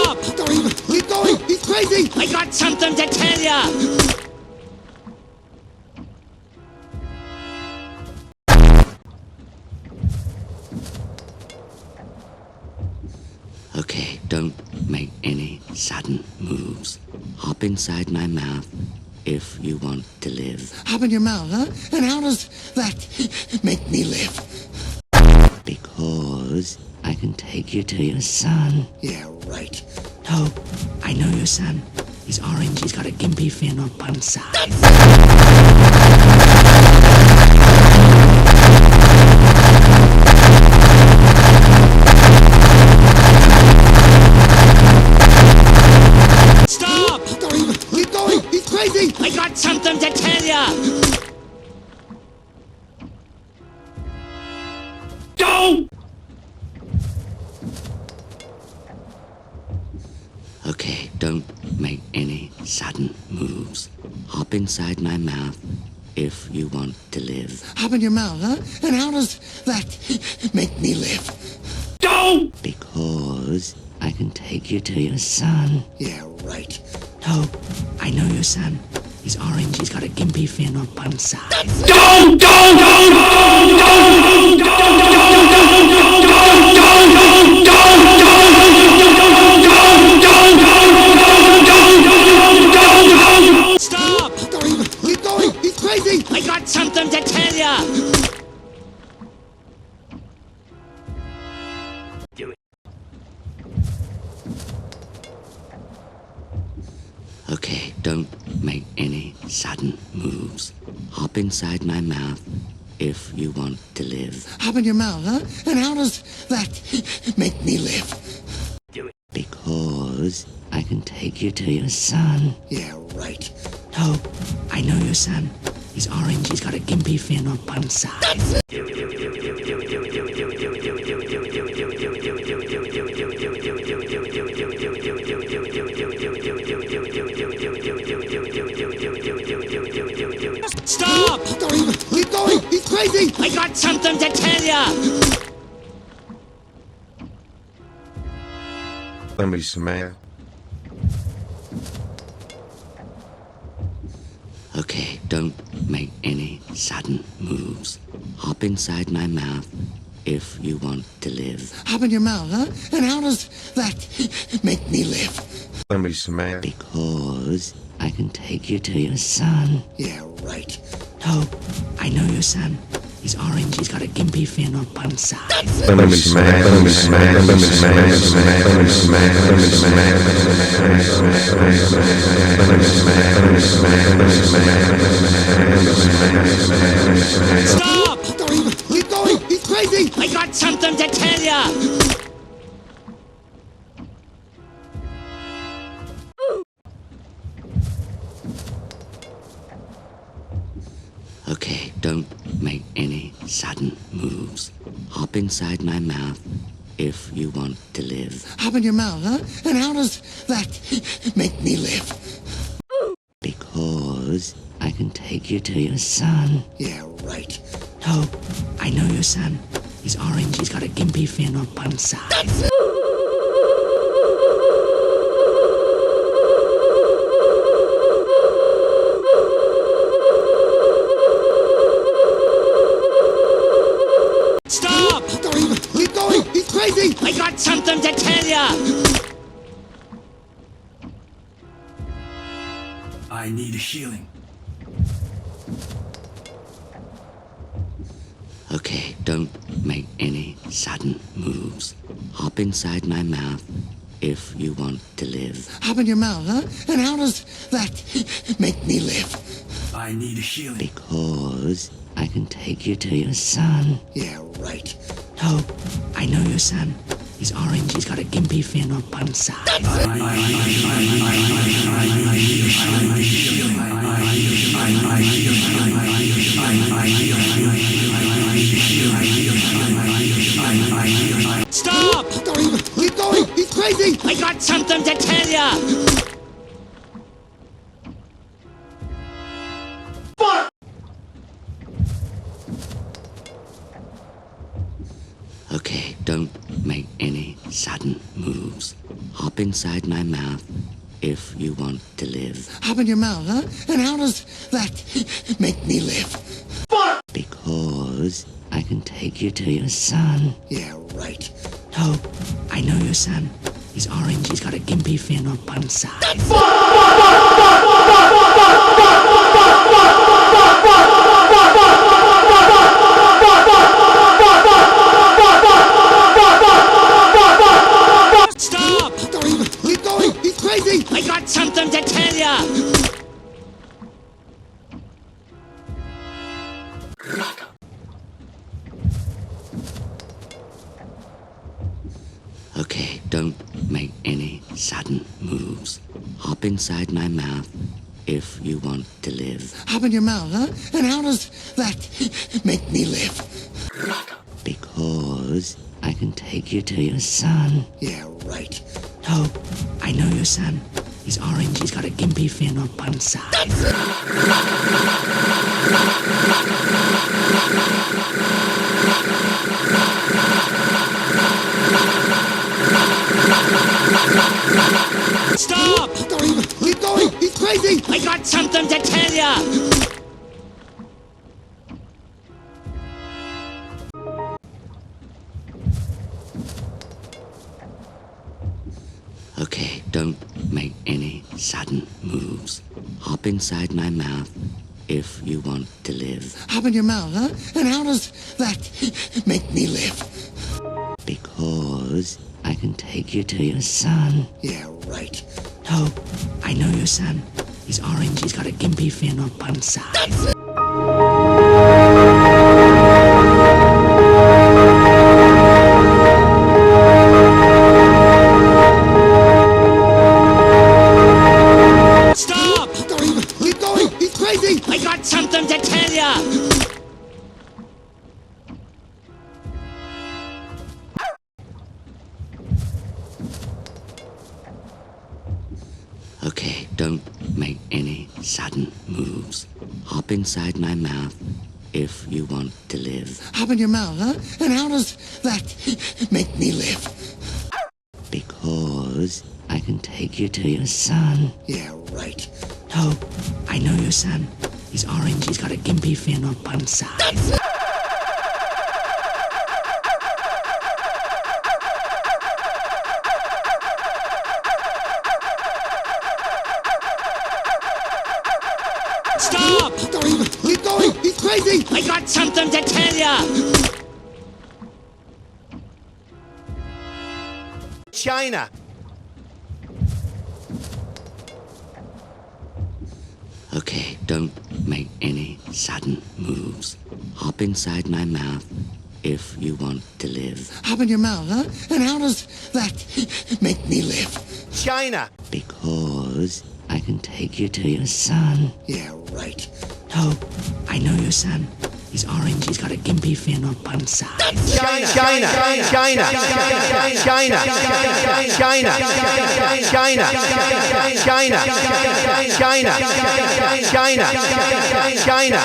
Stop! Keep going! He's crazy! I got something to tell ya! Okay, don't make any sudden moves. Hop inside my mouth if you want to live. Hop in your mouth, huh? And how does that make me live? Because I can take you to your son. Yeah, right. Oh, I know your son. He's orange, he's got a gimpy fin on one side. Stop! Keep going! He's crazy! I got something to tell ya! Go! Okay, don't make any sudden moves. Hop inside my mouth if you want to live. Hop in your mouth, huh? And how does that make me live? Go! Because I can take you to your son. Yeah, right. Oh, I know your son. He's orange, he's got a gimpy fin on one side. Go! Go! Go! Go! Stop! Keep going! He's crazy! I got something to tell ya! Okay, don't make any sudden moves. Hop inside my mouth if you want to live. Hop in your mouth, huh? And how does that make me live? Because I can take you to your son. Yeah, right. Oh, I know your son. He's orange, he's got a gimpy fin on one side. Stop! Keep going! He's crazy! I got something to tell ya! Let me smell. Okay, don't make any sudden moves. Hop inside my mouth if you want to live. Hop in your mouth, huh? And how does that make me live? Let me smell. Because I can take you to your son. Yeah, right. Oh, I know your son. He's orange, he's got a gimpy fin on one side. Let me smell. Let me smell. Let me smell. Let me smell. Let me smell. Let me smell. Let me smell. Stop! Keep going! He's crazy! I got something to tell ya! Okay, don't make any sudden moves. Hop inside my mouth if you want to live. Hop in your mouth, huh? And how does that make me live? Because I can take you to your son. Yeah, right. Oh, I know your son. He's orange, he's got a gimpy fin on one side. Stop! Keep going! He's crazy! I got something to tell ya! I need healing. Okay, don't make any sudden moves. Hop inside my mouth if you want to live. Hop in your mouth, huh? And how does that make me live? I need healing. Because I can take you to your son. Yeah, right. Oh, I know your son. He's orange, he's got a gimpy fin on one side. Stop! Keep going! He's crazy! I got something to tell ya! Okay, don't make any sudden moves. Hop Hop inside my mouth if you want to live. Hop in your mouth, huh? And how does that make me live? Because I can take you to your son. Yeah, right. No, I know your son. He's orange. He's got a gimpy fin on one side. Stop! Don't even keep going. He's crazy. I got something to tell you. Okay, don't make any sudden moves. Hop inside my mouth if you want to live. Hop in your mouth, huh? And how does that make me live? Because I can take you to your son. Yeah, right. No, I know your son. He's orange. He's got a gimpy fin on one side. Stop! Don't even keep going. He's crazy. I got something to tell you. Okay, don't make any sudden moves. Hop inside my mouth if you want to live. Hop in your mouth, huh? And how does that make me live? Because I can take you to your son. Yeah, right. No, I know your son. He's orange. He's got a gimpy fin on one side. Stop! Don't even keep going. He's crazy. I got something to tell you. Okay, don't make any sudden moves. Hop inside my mouth if you want to live. Hop in your mouth, huh? And how does that make me live? Because I can take you to your son. Yeah, right. No, I know your son. He's orange. He's got a gimpy fin on one side. Stop! Don't even keep going. He's crazy. I got something to tell you. China. Okay, don't make any sudden moves. Hop inside my mouth if you want to live. Hop in your mouth, huh? And how does that make me live? China. Because I can take you to your son. Yeah, right. No, I know your son. He's orange. He's got a gimpy fin on one side. China. China. China. China. China. China. China. China. China. China.